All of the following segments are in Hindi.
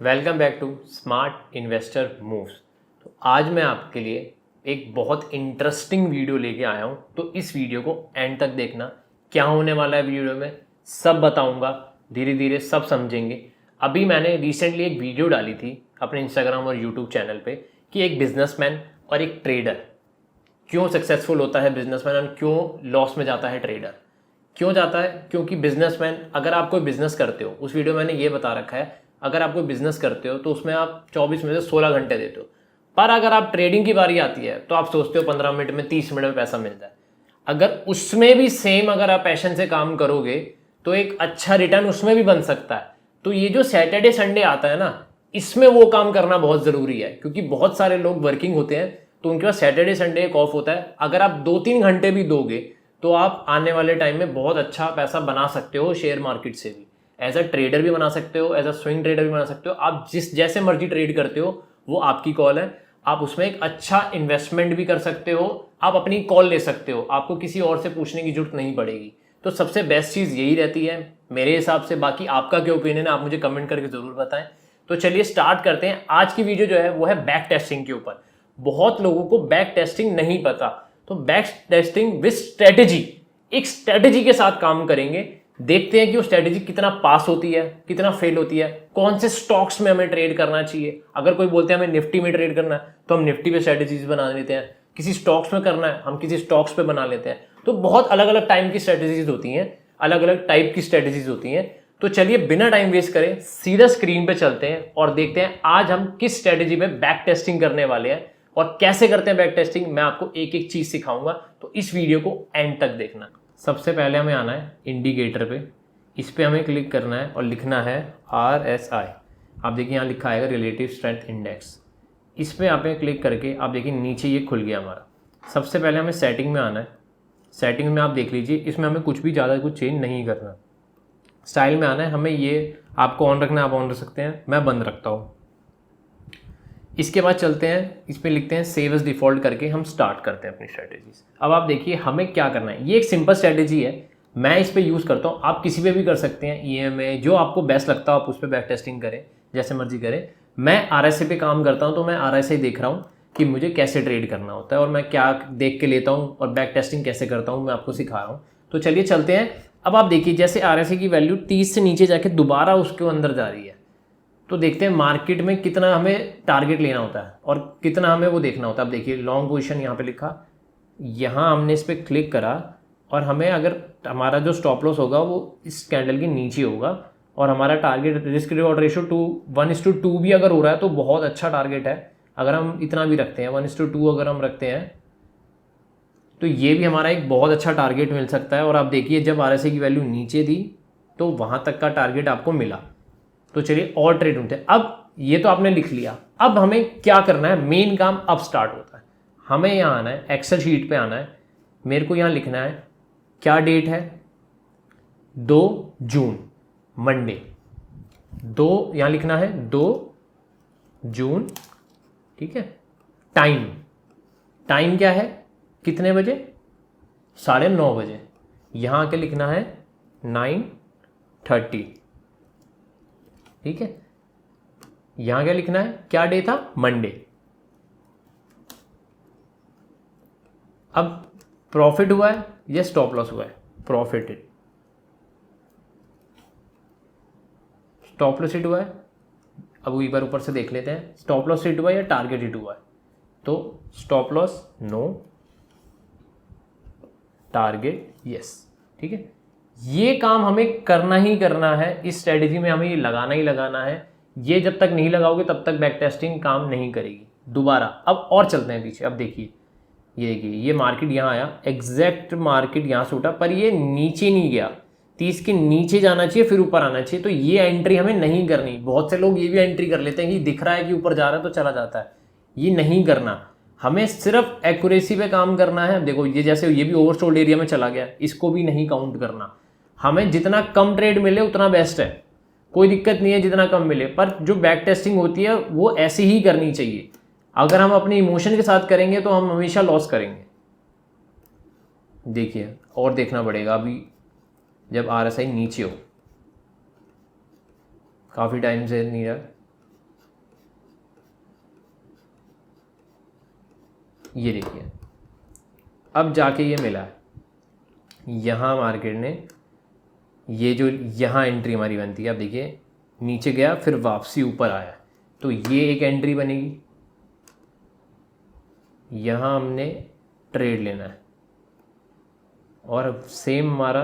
Welcome back to smart investor moves. तो आज मैं आपके लिए एक बहुत इंटरेस्टिंग वीडियो लेके आया हूँ। तो इस वीडियो को एंड तक देखना, क्या होने वाला है वीडियो में सब बताऊँगा, धीरे धीरे सब समझेंगे। अभी मैंने रिसेंटली एक वीडियो डाली थी अपने इंस्टाग्राम और यूट्यूब चैनल पे कि एक बिजनेसमैन और एक ट्रेडर क्यों सक्सेसफुल होता है बिजनेसमैन और क्यों लॉस में जाता है ट्रेडर। क्यों जाता है? क्योंकि बिजनेसमैन, अगर आप कोई बिजनेस करते हो, उस वीडियो में मैंने ये बता रखा है, अगर आप कोई बिजनेस करते हो तो उसमें आप 24 में से 16 घंटे देते हो, पर अगर आप ट्रेडिंग की बारी आती है तो आप सोचते हो 15 मिनट में 30 मिनट में पैसा मिलता है। अगर उसमें भी सेम अगर आप पैशन से काम करोगे तो एक अच्छा रिटर्न उसमें भी बन सकता है। तो ये जो सैटरडे संडे आता है ना, इसमें वो काम करना बहुत ज़रूरी है, क्योंकि बहुत सारे लोग वर्किंग होते हैं तो उनके पास सैटरडे संडे एक ऑफ होता है। अगर आप 2-3 घंटे भी दोगे तो आप आने वाले टाइम में बहुत अच्छा पैसा बना सकते हो शेयर मार्केट से भी। एज अ ट्रेडर भी बना सकते हो, एज अ स्विंग ट्रेडर भी बना सकते हो। आप जिस जैसे मर्जी ट्रेड करते हो वो आपकी कॉल है। आप उसमें एक अच्छा इन्वेस्टमेंट भी कर सकते हो, आप अपनी कॉल ले सकते हो, आपको किसी और से पूछने की जरूरत नहीं पड़ेगी। तो सबसे बेस्ट चीज़ यही रहती है मेरे हिसाब से। बाकी आपका क्या ओपिनियन है आप मुझे कमेंट करके ज़रूर बताएं। तो चलिए स्टार्ट करते हैं। आज की वीडियो जो है वो है बैक टेस्टिंग के ऊपर। बहुत लोगों को बैक टेस्टिंग नहीं पता, तो बैक टेस्टिंग विद स्ट्रेटेजी, एक स्ट्रेटेजी के साथ काम करेंगे। देखते हैं कि वो स्ट्रेटेजी कितना पास होती है, कितना फेल होती है, कौन से स्टॉक्स में हमें ट्रेड करना चाहिए। अगर कोई बोलते हैं हमें निफ्टी में ट्रेड करना है तो हम निफ्टी पे स्ट्रेटेजीज बना लेते हैं, किसी स्टॉक्स में करना है हम किसी स्टॉक्स पे बना लेते हैं। तो बहुत अलग अलग टाइम की स्ट्रेटेजीज होती हैं, अलग अलग टाइप की स्ट्रेटेजीज होती हैं। तो चलिए बिना टाइम वेस्ट करें सीधा स्क्रीन पे चलते हैं और देखते हैं आज हम किस स्ट्रेटेजी पे बैक टेस्टिंग करने वाले हैं और कैसे करते हैं बैक टेस्टिंग। मैं आपको एक एक चीज सिखाऊंगा, तो इस वीडियो को एंड तक देखना। सबसे पहले हमें आना है इंडिकेटर पे, इस पे हमें क्लिक करना है और लिखना है RSI। आप देखिए यहाँ लिखा आएगा रिलेटिव स्ट्रेंथ इंडेक्स। इस पे आप क्लिक करके आप देखिए नीचे ये खुल गया हमारा। सबसे पहले हमें सेटिंग में आना है। सेटिंग में आप देख लीजिए, इसमें हमें कुछ भी ज़्यादा कुछ चेंज नहीं करना। स्टाइल में आना है, हमें ये आपको ऑन रखना है, आप ऑन रख सकते हैं, मैं बंद रखता हूँ। इसके बाद चलते हैं, इस पर लिखते हैं सेव एज डिफॉल्ट करके हम स्टार्ट करते हैं अपनी स्ट्रेटेजीज। अब आप देखिए हमें क्या करना है। ये एक सिंपल स्ट्रेटेजी है, मैं इस पर यूज़ करता हूँ, आप किसी पे भी कर सकते हैं। EMA जो आपको बेस्ट लगता हो आप उस पर बैक टेस्टिंग करें, जैसे मर्जी करें। मैं RSI पे काम करता हूँ, तो मैं RSI देख रहा हूँ कि मुझे कैसे ट्रेड करना होता है और मैं क्या देख के लेता हूँ और बैक टेस्टिंग कैसे करता हूँ मैं आपको सिखा रहा हूँ। तो चलिए चलते हैं। अब आप देखिए जैसे RSI की वैल्यू 30 से नीचे जाके दोबारा उसके अंदर जा रही है, तो देखते हैं मार्केट में कितना हमें टारगेट लेना होता है और कितना हमें वो देखना होता है। अब देखिए लॉन्ग पोजीशन यहाँ पे लिखा, यहाँ हमने इस पर क्लिक करा और हमें अगर हमारा जो स्टॉप लॉस होगा वो इस कैंडल के नीचे होगा और हमारा टारगेट रिस्क रिवॉर्ड रेशियो 1:2 भी अगर हो रहा है तो बहुत अच्छा टारगेट है। अगर हम इतना भी रखते हैं 1:2 अगर हम रखते हैं तो ये भी हमारा एक बहुत अच्छा टारगेट मिल सकता है। और आप देखिए जब RSI की वैल्यू नीचे दी तो वहाँ तक का टारगेट आपको मिला। तो चलिए और ट्रेड ढूंढते हैं। अब ये तो आपने लिख लिया, अब हमें क्या करना है, मेन काम अब स्टार्ट होता है। हमें यहाँ आना है, एक्सेल शीट पे आना है, मेरे को यहाँ लिखना है क्या डेट है, 2 जून मंडे। यहाँ लिखना है 2 जून, ठीक है। टाइम क्या है, कितने बजे, 9:30 बजे। यहाँ आके लिखना है 9:30, ठीक है। यहां क्या लिखना है, क्या डे था, मंडे। अब प्रॉफिट हुआ है या स्टॉप लॉस हुआ है, प्रॉफिटेड, स्टॉप लॉस हिट हुआ है। अब एक बार ऊपर से देख लेते हैं स्टॉप लॉस हिट हुआ है या टारगेट हिट हुआ है। तो stop loss no, target yes, ठीक है। ये काम हमें करना ही करना है, इस स्ट्रेटेजी में हमें ये लगाना ही लगाना है। ये जब तक नहीं लगाओगे तब तक बैक टेस्टिंग काम नहीं करेगी दोबारा। अब और चलते हैं पीछे। अब देखिए ये देखिए ये मार्केट यहाँ आया, एग्जैक्ट मार्केट यहाँ से उठा, पर ये नीचे नहीं गया। 30 के नीचे जाना चाहिए फिर ऊपर आना चाहिए। तो ये एंट्री हमें नहीं करनी। बहुत से लोग ये भी एंट्री कर लेते हैं कि दिख रहा है कि ऊपर जा रहा है तो चला जाता है, ये नहीं करना। हमें सिर्फ एक्यूरेसी पे काम करना है। देखो ये जैसे ये भी ओवरसोल्ड एरिया में चला गया, इसको भी नहीं काउंट करना। हमें जितना कम ट्रेड मिले उतना बेस्ट है, कोई दिक्कत नहीं है जितना कम मिले, पर जो बैक टेस्टिंग होती है वो ऐसी ही करनी चाहिए। अगर हम अपने इमोशन के साथ करेंगे तो हम हमेशा लॉस करेंगे। देखिए और देखना पड़ेगा। अभी जब RSI नीचे हो, काफ़ी टाइम से नहीं है, ये देखिए अब जाके ये मिला है, यहाँ मार्केट ने ये जो यहाँ एंट्री हमारी बनती है, अब देखिए नीचे गया फिर वापसी ऊपर आया, तो ये एक एंट्री बनेगी, यहाँ हमने ट्रेड लेना है और सेम हमारा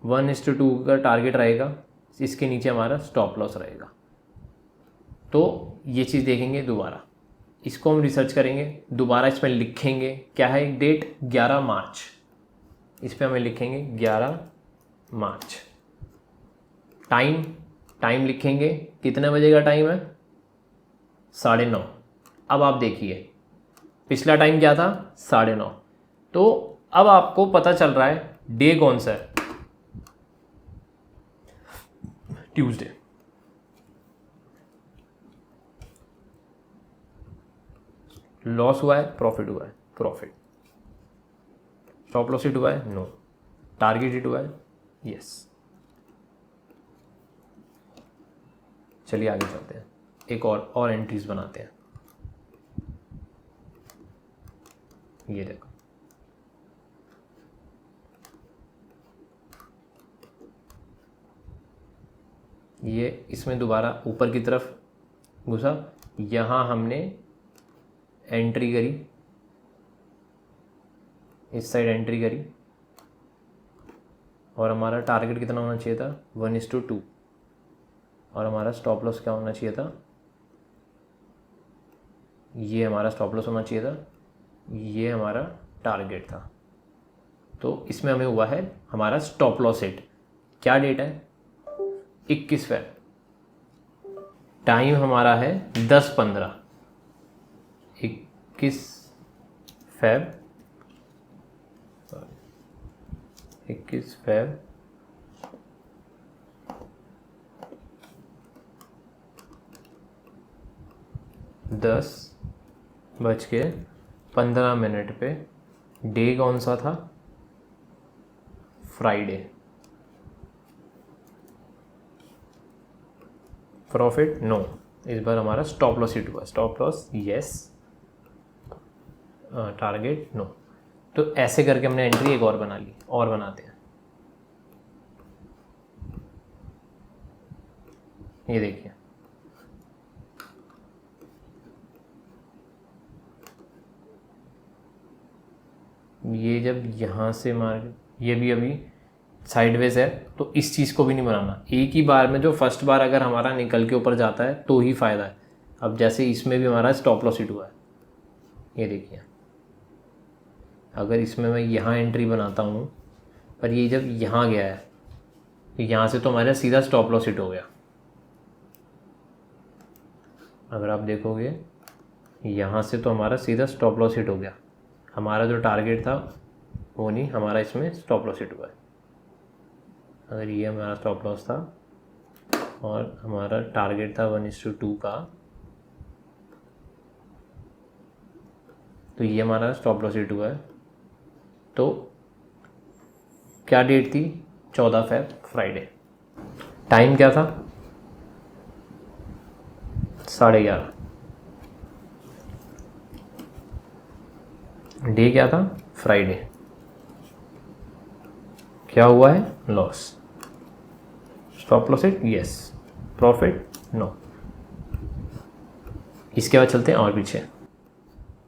1:2 का टारगेट रहेगा, इसके नीचे हमारा स्टॉप लॉस रहेगा। तो ये चीज़ देखेंगे दोबारा, इसको हम रिसर्च करेंगे दोबारा, इसमें लिखेंगे क्या है डेट 11 मार्च, इस पर हमें लिखेंगे 11 मार्च। टाइम लिखेंगे, कितने बजे का टाइम है 9:30। अब आप देखिए पिछला टाइम क्या था 9:30, तो अब आपको पता चल रहा है डे कौन सा है, ट्यूसडे। लॉस हुआ है प्रॉफिट हुआ है, प्रॉफिट। स्टॉप लॉस हिट हुआ है नो, टारगेट हिट हुआ है यस। चलिए आगे चलते हैं, एक और एंट्रीज बनाते हैं। ये देखो ये इसमें दोबारा ऊपर की तरफ घुसा, यहाँ हमने एंट्री करी, इस साइड एंट्री करी और हमारा टारगेट कितना होना चाहिए था 1:2 और हमारा स्टॉप लॉस क्या होना चाहिए था, ये हमारा स्टॉप लॉस होना चाहिए था, ये हमारा टारगेट था। तो इसमें हमें हुआ है हमारा स्टॉप लॉस हिट। क्या डेट है 21 फेब, टाइम हमारा है 10:15, 21 फेब 21 फेब 10:15 पे, डे कौन सा था फ्राइडे। प्रॉफिट नो, इस बार हमारा स्टॉप लॉस हिट हुआ, stop loss yes, target no. तो ऐसे करके हमने एंट्री एक और बना ली, और बनाते हैं। ये देखिए ये जब यहाँ से मार, ये भी अभी साइडवेज है, तो इस चीज़ को भी नहीं बनाना एक ही बार में। जो फर्स्ट बार अगर हमारा निकल के ऊपर जाता है तो ही फ़ायदा है। अब जैसे इसमें भी हमारा स्टॉप लॉस हिट हुआ है, ये देखिए अगर इसमें मैं यहाँ एंट्री बनाता हूँ, पर ये जब यहाँ गया है तो यहाँ से तो हमारा सीधा स्टॉप लॉस हिट हो गया। अगर आप देखोगे यहाँ से तो हमारा सीधा स्टॉप लॉस हिट हो गया, हमारा जो टारगेट था वो नहीं, हमारा इसमें स्टॉप लॉस हिट हुआ है। अगर ये हमारा स्टॉप लॉस था और हमारा टारगेट था 1:2 का, तो ये हमारा स्टॉप लॉस हिट हुआ है। तो क्या डेट थी 14 फेब फ्राइडे, टाइम क्या था 11:30, डे क्या था फ्राइडे। क्या हुआ है loss, stop loss hit yes, profit no. इसके बाद चलते हैं और पीछे,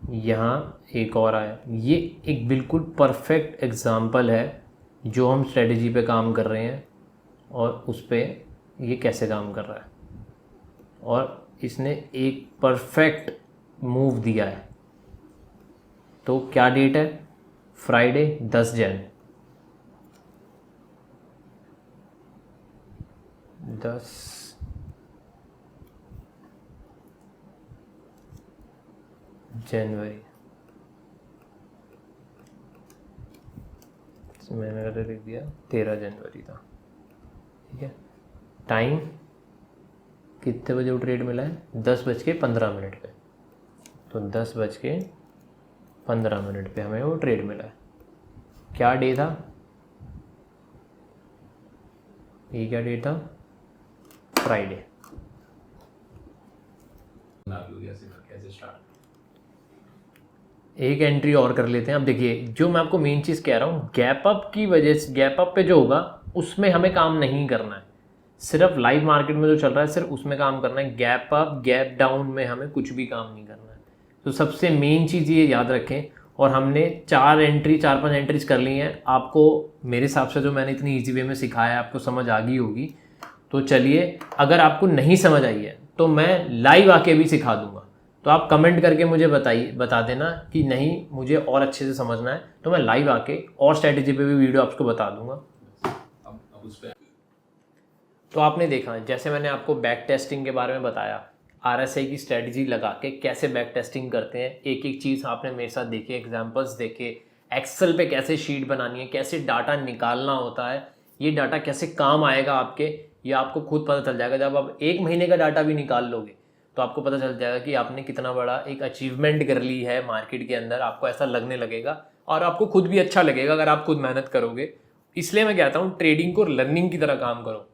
यहाँ एक और आया। ये एक बिल्कुल परफेक्ट एग्जाम्पल है जो हम स्ट्रेटजी पे काम कर रहे हैं और उस पर ये कैसे काम कर रहा है, और इसने एक परफेक्ट मूव दिया है। तो क्या डेट है फ्राइडे 10 जन, 10 जनवरी, मैंने अगर लिख दिया 13 जनवरी था, ठीक है। टाइम कितने बजे वो ट्रेड मिला है 10:15 पे, तो 10:15 पे हमें वो ट्रेड मिला है। क्या डे था, ये क्या डे था फ्राइडे। कैसे स्टार्ट, एक एंट्री और कर लेते हैं। अब देखिए, जो मैं आपको मेन चीज़ कह रहा हूँ, गैप अप की वजह से, गैप अप पे जो होगा उसमें हमें काम नहीं करना है। सिर्फ लाइव मार्केट में जो चल रहा है सिर्फ उसमें काम करना है। गैप अप गैप डाउन में हमें कुछ भी काम नहीं करना है। तो सबसे मेन चीज़ ये याद रखें। और हमने 4-5 एंट्रीज कर ली हैं। आपको मेरे हिसाब से जो मैंने इतनी ईजी वे में सिखाया है आपको समझ आ गई होगी। तो चलिए, अगर आपको नहीं समझ आई है तो मैं लाइव आके भी सिखा दूंगा। तो आप कमेंट करके मुझे बता देना कि नहीं मुझे और अच्छे से समझना है, तो मैं लाइव आके और स्ट्रैटेजी पे भी वीडियो आपको बता दूंगा। अब उस पे तो आपने देखा, जैसे मैंने आपको बैक टेस्टिंग के बारे में बताया, RSI की स्ट्रैटेजी लगा के कैसे बैक टेस्टिंग करते हैं, एक एक चीज़ आपने मेरे साथ देखे, एग्जांपल्स देखे, एक्सेल पे कैसे शीट बनानी है, कैसे डाटा निकालना होता है, ये डाटा कैसे काम आएगा आपके, ये आपको खुद पता चल जाएगा। जब आप 1 महीने का डाटा भी निकाल लोगे तो आपको पता चल जाएगा कि आपने कितना बड़ा एक अचीवमेंट कर ली है मार्केट के अंदर। आपको ऐसा लगने लगेगा और आपको खुद भी अच्छा लगेगा अगर आप खुद मेहनत करोगे। इसलिए मैं कहता हूँ ट्रेडिंग को लर्निंग की तरह काम करो,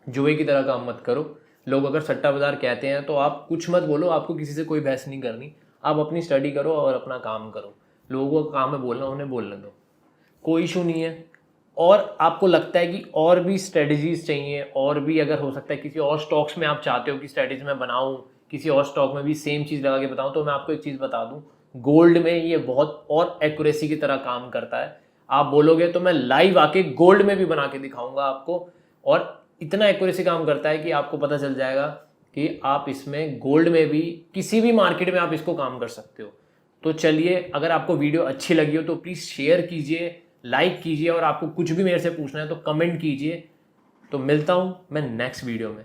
जुए की तरह काम मत करो। लोग अगर सट्टा बाजार कहते हैं तो आप कुछ मत बोलो, आपको किसी से कोई बहस नहीं करनी। आप अपनी स्टडी करो और अपना काम करो। लोगों का काम है बोलना, उन्हें बोलने दो, कोई इशू नहीं है। और आपको लगता है कि और भी स्ट्रेटजीज चाहिए, और भी अगर हो सकता है किसी और स्टॉक्स में आप चाहते हो कि स्ट्रेटजी में बनाऊं, किसी और स्टॉक में भी सेम चीज़ लगा के बताऊं, तो मैं आपको एक चीज़ बता दूं, गोल्ड में ये बहुत और एक्यूरेसी की तरह काम करता है। आप बोलोगे तो मैं लाइव आके गोल्ड में भी बना के दिखाऊंगा आपको। और इतना एक्यूरेसी काम करता है कि आपको पता चल जाएगा कि आप इसमें गोल्ड में भी किसी भी मार्केट में आप इसको काम कर सकते हो। तो चलिए, अगर आपको वीडियो अच्छी लगी हो तो प्लीज़ शेयर कीजिए, लाइक कीजिए, और आपको कुछ भी मेरे से पूछना है तो कमेंट कीजिए। तो मिलता हूँ मैं नेक्स्ट वीडियो में।